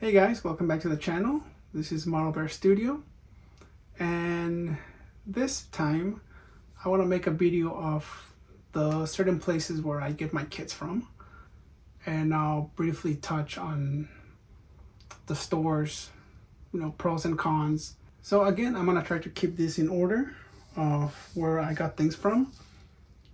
Hey guys, welcome back to the channel. This is ModelBear Studio, and this time I want to make a video of the certain places where I get my kits from, and I'll briefly touch on the stores, pros and cons. So again, I'm gonna try to keep this in order of where I got things from.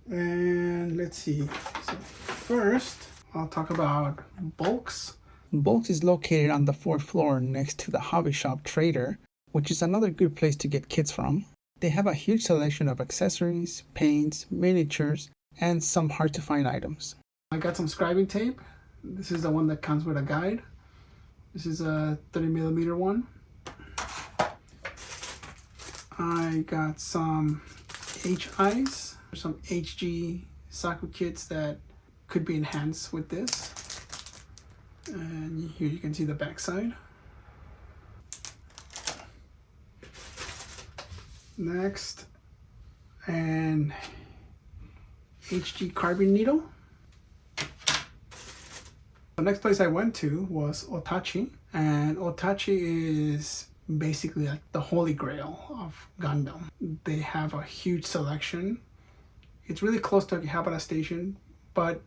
And let's see. So first, I'll talk about Volks. Volks is located on the 4th floor next to the hobby shop Trader, which is another good place to get kits from. They have a huge selection of accessories, paints, miniatures, and some hard to find items. I got some scribing tape. This is the one that comes with a guide. This is a 30mm one. I got some HIs, some HG Saku kits that could be enhanced with this. And here you can see the back side. Next, an HG carbon needle. The next place I went to was Otachu, and Otachu is basically like the holy grail of Gundam. They have a huge selection. It's really close to Yamada station, but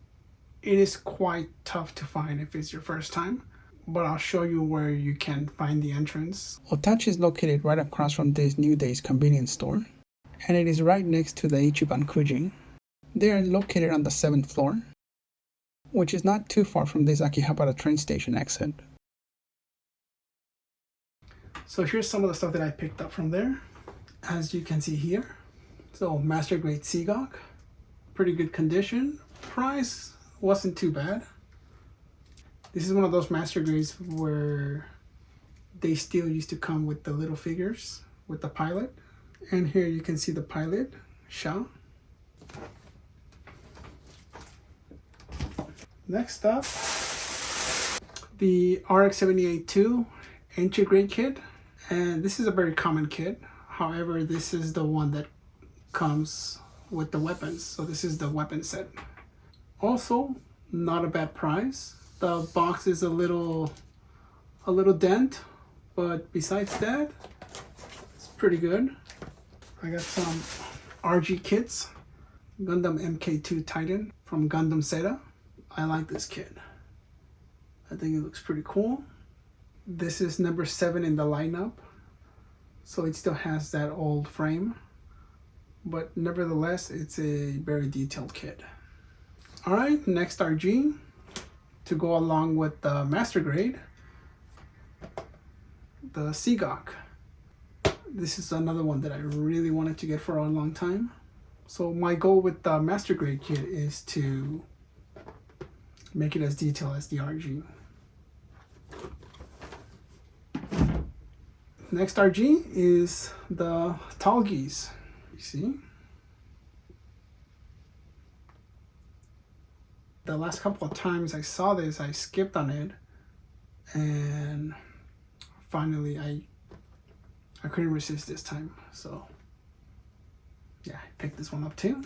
it is quite tough to find if it's your first time, but I'll show you where you can find the entrance. Otachu is located right across from this New Days convenience store, and it is right next to the Ichiban Kuji. They are located on the 7th floor, which is not too far from this Akihabara train station exit. So here's some of the stuff that I picked up from there. As you can see here, so Master Grade Seagok, pretty good condition. Price wasn't too bad. This is one of those master grades where they still used to come with the little figures with the pilot. And here you can see the pilot, Sha. Next up, the RX-78-2 entry grade kit. And this is a very common kit. However, this is the one that comes with the weapons. So this is the weapon set. Also, not a bad price. The box is a little dent, but besides that, it's pretty good. I got some RG kits. Gundam MK2 Titan from Gundam Zeta. I like this kit. I think it looks pretty cool. This is number 7 in the lineup, so it still has that old frame, but nevertheless, it's a very detailed kit. Alright, next RG to go along with the master grade, the Seagok. This is another one that I really wanted to get for a long time. So my goal with the master grade kit is to make it as detailed as the RG. Next RG is the Talgis. You see? The last couple of times I saw this, I skipped on it, and finally I couldn't resist this time. So yeah, I picked this one up too.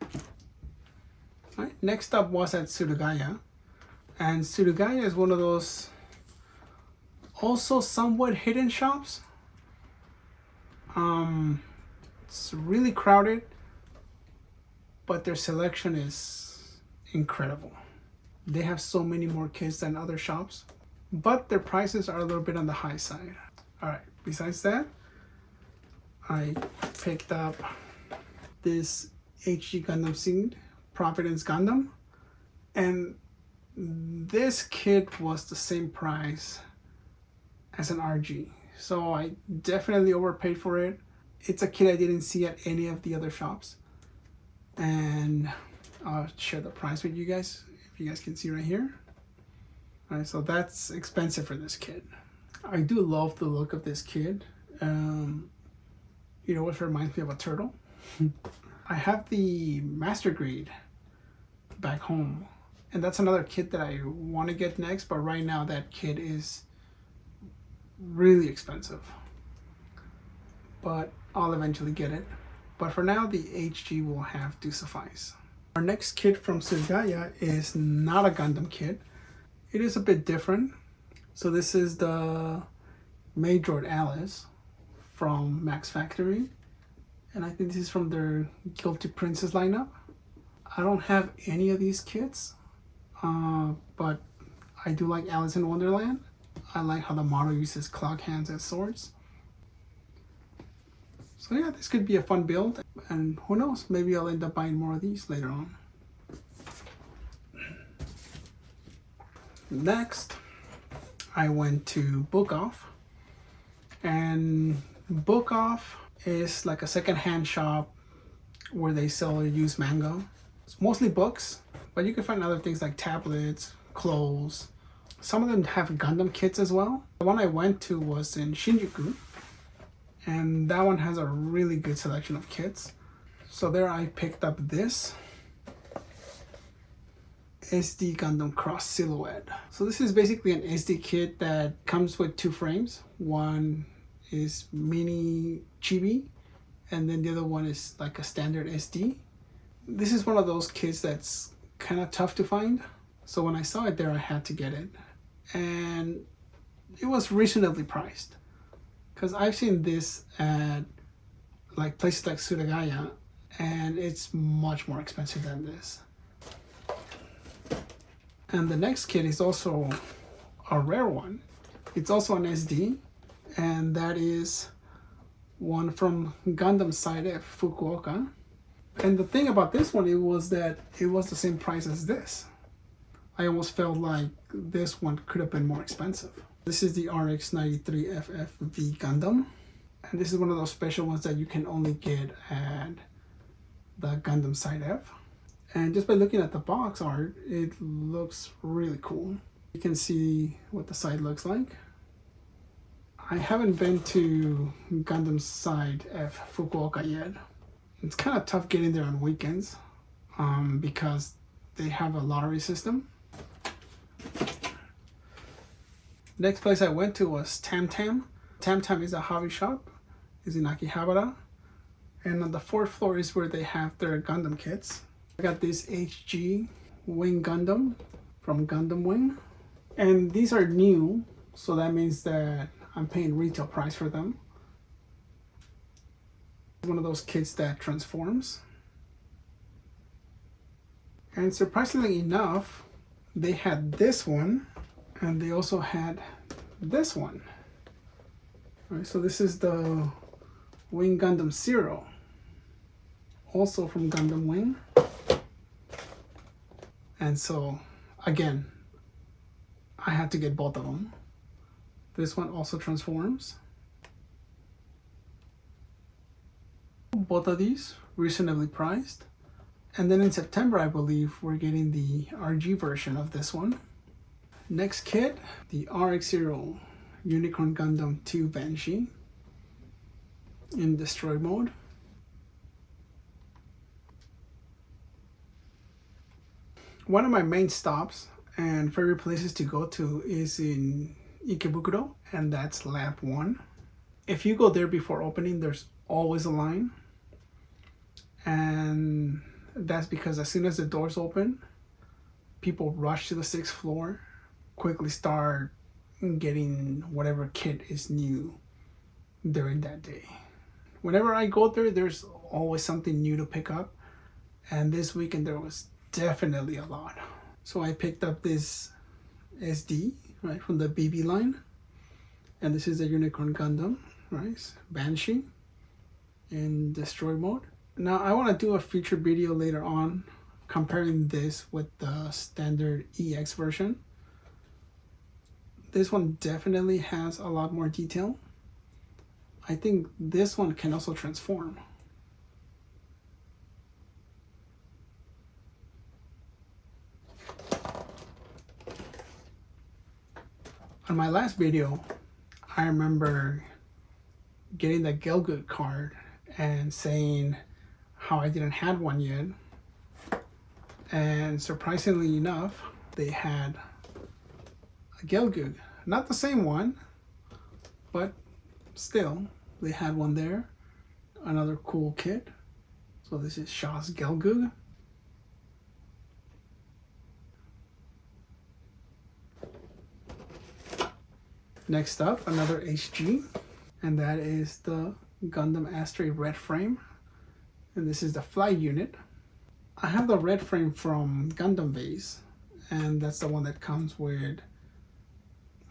All right, next up was at Surugaya, and Surugaya is one of those also somewhat hidden shops. It's really crowded, but their selection is incredible. They have so many more kits than other shops, but their prices are a little bit on the high side. All right, besides that, I picked up this HG Gundam Seed Providence Gundam, and this kit was the same price as an RG, so I definitely overpaid for it. It's a kit I didn't see at any of the other shops, and I'll share the price with you guys if you guys can see right here. All right, so that's expensive for this kit. I do love the look of this kit. It reminds me of a turtle. I have the master grade back home, and that's another kit that I want to get next, but right now that kit is really expensive, but I'll eventually get it. But for now, the HG will have to suffice. Our next kit from Surugaya is not a Gundam kit. It is a bit different. So this is the Major Alice from Max Factory. And I think this is from their Guilty Princess lineup. I don't have any of these kits, but I do like Alice in Wonderland. I like how the model uses clock hands as swords. So yeah, this could be a fun build, and who knows, maybe I'll end up buying more of these later on. Next, I went to Book Off, and Book Off is like a second-hand shop where they sell used manga. It's mostly books, but you can find other things like tablets, clothes. Some of them have Gundam kits as well. The one I went to was in Shinjuku, and that one has a really good selection of kits. So there I picked up this SD Gundam Cross Silhouette. So this is basically an SD kit that comes with two frames. One is mini chibi, and then the other one is like a standard SD. This is one of those kits that's kind of tough to find. So when I saw it there, I had to get it. And it was reasonably priced. Because I've seen this at like places like Surugaya, and it's much more expensive than this. And the next kit is also a rare one. It's also an SD, and that is one from Gundam Side F Fukuoka. And the thing about this one, it was that it was the same price as this. I almost felt like this one could have been more expensive. This is the RX-93FFV Gundam. And this is one of those special ones that you can only get at the Gundam Side F. And just by looking at the box art, it looks really cool. You can see what the side looks like. I haven't been to Gundam Side F Fukuoka yet. It's kind of tough getting there on weekends because they have a lottery system. Next place I went to was Tam Tam. Tam Tam is a hobby shop. It's in Akihabara. And on the fourth floor is where they have their Gundam kits. I got this HG Wing Gundam from Gundam Wing. And these are new, so that means that I'm paying retail price for them. One of those kits that transforms. And surprisingly enough, they had this one, and they also had this one. All right, so this is the Wing Gundam Zero, also from Gundam Wing. And so, again, I had to get both of them. This one also transforms. Both of these reasonably priced. And then in September, I believe, we're getting the RG version of this one. Next kit, the RX-0 Unicorn Gundam 2 Banshee in destroy mode. One of my main stops and favorite places to go to is in Ikebukuro, and that's Lab 1. If you go there before opening, there's always a line. And that's because as soon as the doors open, people rush to the 6th floor, quickly start getting whatever kit is new during that day. Whenever I go there, there's always something new to pick up. And this weekend there was definitely a lot. So I picked up this SD, right, from the BB line. And this is the Unicorn Gundam, right, Banshee in destroy mode. Now I want to do a feature video later on comparing this with the standard EX version. This one definitely has a lot more detail. I think this one can also transform. On my last video, I remember getting the Gelgood card and saying how I didn't have one yet. And surprisingly enough, they had a Gelgood. Not the same one, but still, they had one there. Another cool kit. So this is Shaw's Gelgood. Next up, another HG, and that is the Gundam Astray red frame, and this is the fly unit. I have the red frame from Gundam Vase, and that's the one that comes with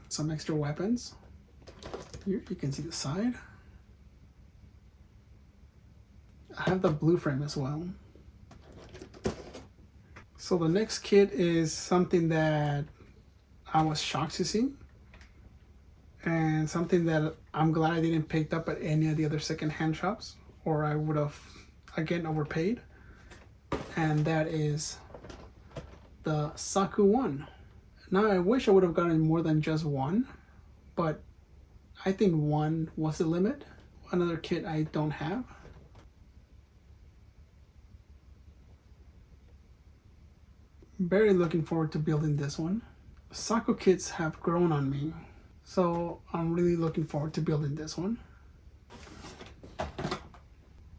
some extra weapons. Here you can see the side. I have the blue frame as well. So the next kit is something that I was shocked to see, and something that I'm glad I didn't pick up at any of the other secondhand shops, or I would have again overpaid. And that is the Saku 1. Now I wish I would have gotten more than just one, but I think one was the limit. Another kit I don't have. Very looking forward to building this one. Saku kits have grown on me, so I'm really looking forward to building this one.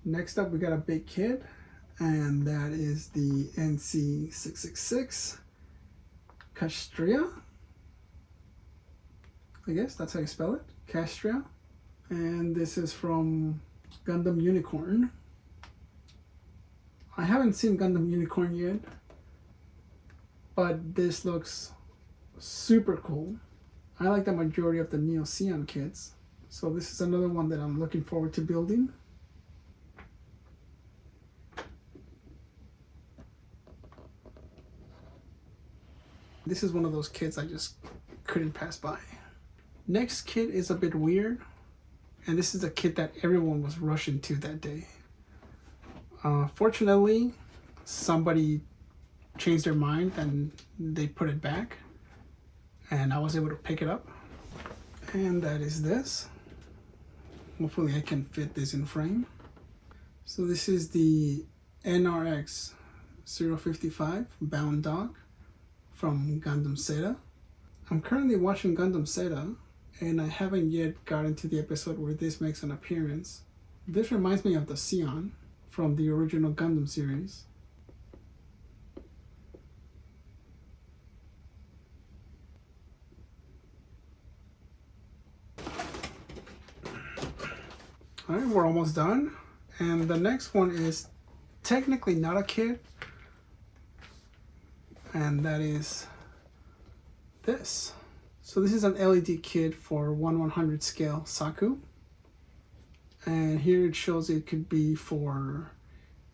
Next up, we got a big kit, and that is the NC666 Castria. I guess that's how you spell it, Castria. And this is from Gundam Unicorn. I haven't seen Gundam Unicorn yet, but this looks super cool. I like the majority of the Neo Ceon kits, so this is another one that I'm looking forward to building. This is one of those kits I just couldn't pass by. Next kit is a bit weird, and this is a kit that everyone was rushing to that day. Fortunately, somebody changed their mind and they put it back, and I was able to pick it up. And that is this. Hopefully I can fit this in frame. So this is the NRX 055 bound dog from Gundam Zeta. I'm currently watching Gundam Zeta, and I haven't yet gotten to the episode where this makes an appearance. This reminds me of the Ceon from the original Gundam series. Alright, we're almost done. And the next one is technically not a kit, and that is this. So this is an LED kit for 1/100 scale Saku, and here it shows it could be for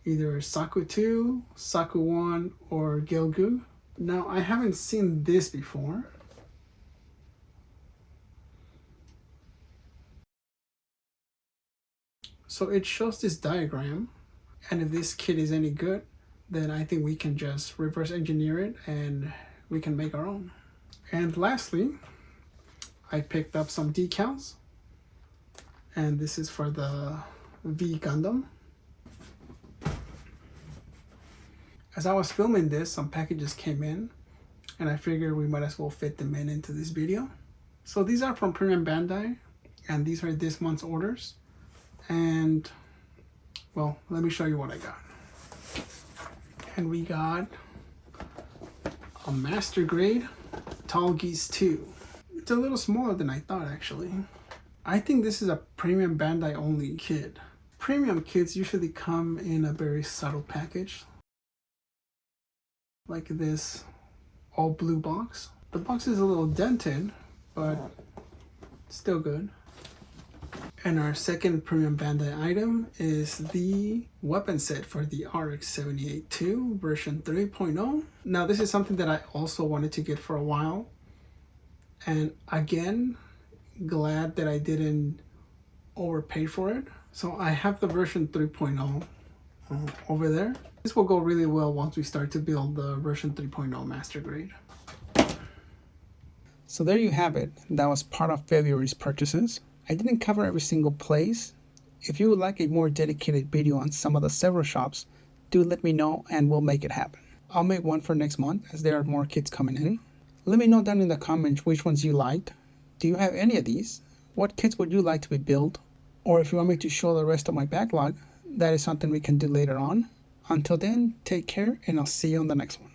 either Saku 2, Saku 1, or Gilgu. Now I haven't seen this before. So it shows this diagram, and if this kit is any good, then I think we can just reverse engineer it and we can make our own. And lastly, I picked up some decals, and this is for the V Gundam. As I was filming this, some packages came in, and I figured we might as well fit them into this video. So these are from Premium Bandai, and these are this month's orders. And well, let me show you what I got. And we got a Master Grade Tall Geese 2. It's a little smaller than I thought, actually. I think this is a Premium Bandai only kit. Premium kits usually come in a very subtle package, like this all blue box. The box is a little dented, but still good. And our second Premium Bandai item is the weapon set for the RX-78-2 version 3.0. Now this is something that I also wanted to get for a while, and again, glad that I didn't overpay for it. So I have the version 3.0 over there. This will go really well once we start to build the version 3.0 Master Grade. So there you have it. That was part of February's purchases. I didn't cover every single place. If you would like a more dedicated video on some of the several shops, do let me know and we'll make it happen. I'll make one for next month as there are more kits coming in. Let me know down in the comments which ones you liked. Do you have any of these? What kits would you like to be built? Or if you want me to show the rest of my backlog, that is something we can do later on. Until then, take care and I'll see you on the next one.